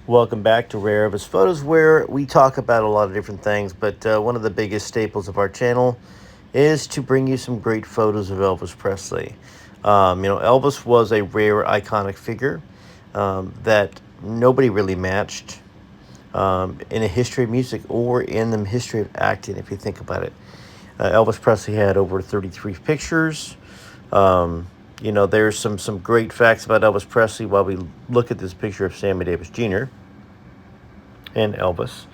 Welcome back to Rare Elvis Photos, where we talk about a lot of different things. But one of the biggest staples of our channel is to bring you some great photos of Elvis Presley. Elvis was a rare, iconic figure that nobody really matched in the history of music or in the history of acting, if you think about it. Elvis Presley had over 33 pictures. There's some great facts about Elvis Presley while we look at this picture of Sammy Davis Jr. and Elvis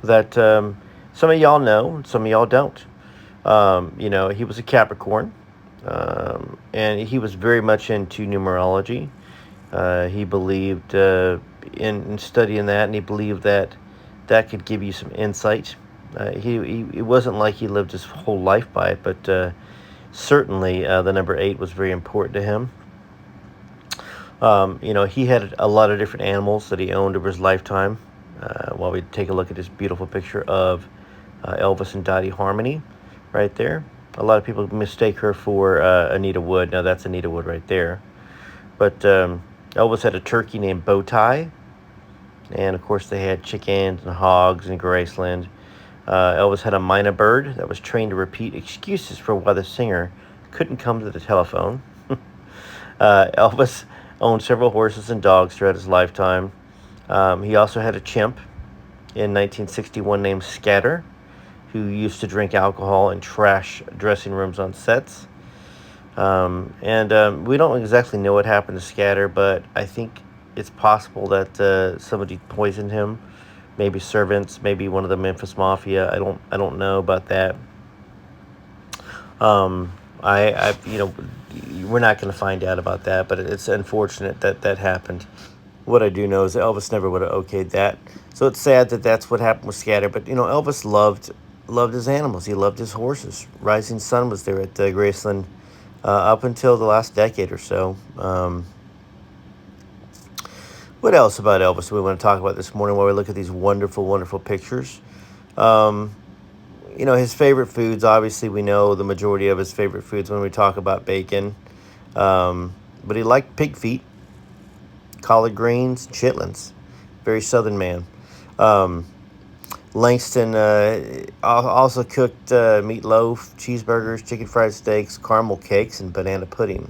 that some of y'all know, some of y'all don't. He was a Capricorn, and he was very much into numerology. He believed in studying that, and he believed that that could give you some insight. It wasn't like he lived his whole life by it, but certainly the number 8 was very important to him. He had a lot of different animals that he owned over his lifetime. While we take a look at this beautiful picture of Elvis and Dottie Harmony right there. A lot of people mistake her for Anita Wood. Now, that's Anita Wood right there. But Elvis had a turkey named Bowtie. And, of course, they had chickens and hogs in Graceland. Elvis had a mynah bird that was trained to repeat excuses for why the singer couldn't come to the telephone. Elvis owned several horses and dogs throughout his lifetime. He also had a chimp in 1961 named Scatter, who used to drink alcohol and trash dressing rooms on sets. We don't exactly know what happened to Scatter, but I think it's possible that somebody poisoned him. Maybe servants, maybe one of the Memphis Mafia. I don't know about that. We're not going to find out about that, but it's unfortunate that that happened. What I do know is that Elvis never would have okayed that. So it's sad that that's what happened with Scatter. But, Elvis loved his animals. He loved his horses. Rising Sun was there at Graceland up until the last decade or so. What else about Elvis do we want to talk about this morning while we look at these wonderful, wonderful pictures? His favorite foods, obviously we know the majority of his favorite foods when we talk about bacon. But he liked pig feet, collard greens, chitlins. Very southern man. Langston also cooked meatloaf, cheeseburgers, chicken fried steaks, caramel cakes, and banana pudding.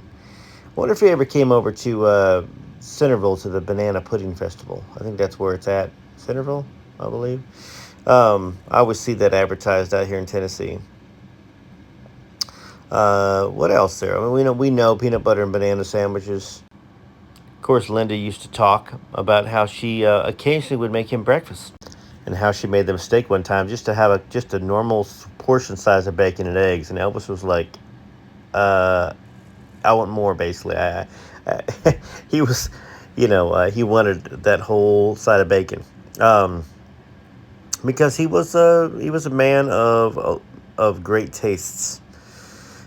I wonder if he ever came over to Centerville to the Banana Pudding Festival. I think that's where it's at. Centerville, I believe. I always see that advertised out here in Tennessee. What else there? I mean, we know peanut butter and banana sandwiches. Of course, Linda used to talk about how she occasionally would make him breakfast, and how she made the mistake one time just to have just a normal portion size of bacon and eggs, and Elvis was like, "I want more." Basically, he was, he wanted that whole side of bacon, because he was a man of great tastes.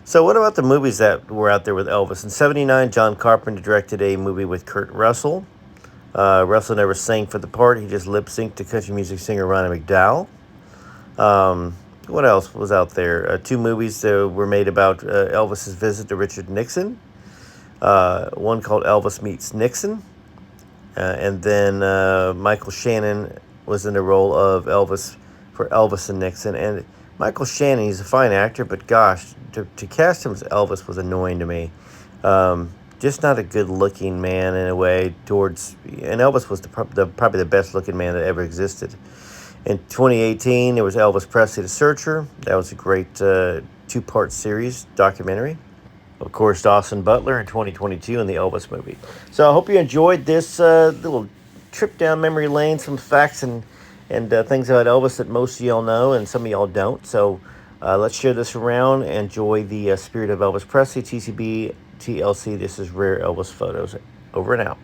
So what about the movies that were out there with Elvis? In '79, John Carpenter directed a movie with Kurt Russell. Russell never sang for the part. He just lip-synced to country music singer Ronnie McDowell. What else was out there? 2 movies that were made about Elvis's visit to Richard Nixon. One called Elvis Meets Nixon. And then Michael Shannon was in the role of Elvis for Elvis and Nixon. And Michael Shannon, he's a fine actor, but gosh, to cast him as Elvis was annoying to me. Just not a good-looking man in a way. And Elvis was probably the best-looking man that ever existed. In 2018, there was Elvis Presley, The Searcher. That was a great 2-part series documentary. Of course, Dawson Butler in 2022 in the Elvis movie. So I hope you enjoyed this little trip down memory lane, some facts and things about Elvis that most of y'all know and some of y'all don't. So let's share this around. Enjoy the spirit of Elvis Presley. TCB, TLC, this is Rare Elvis Photos. Over and out.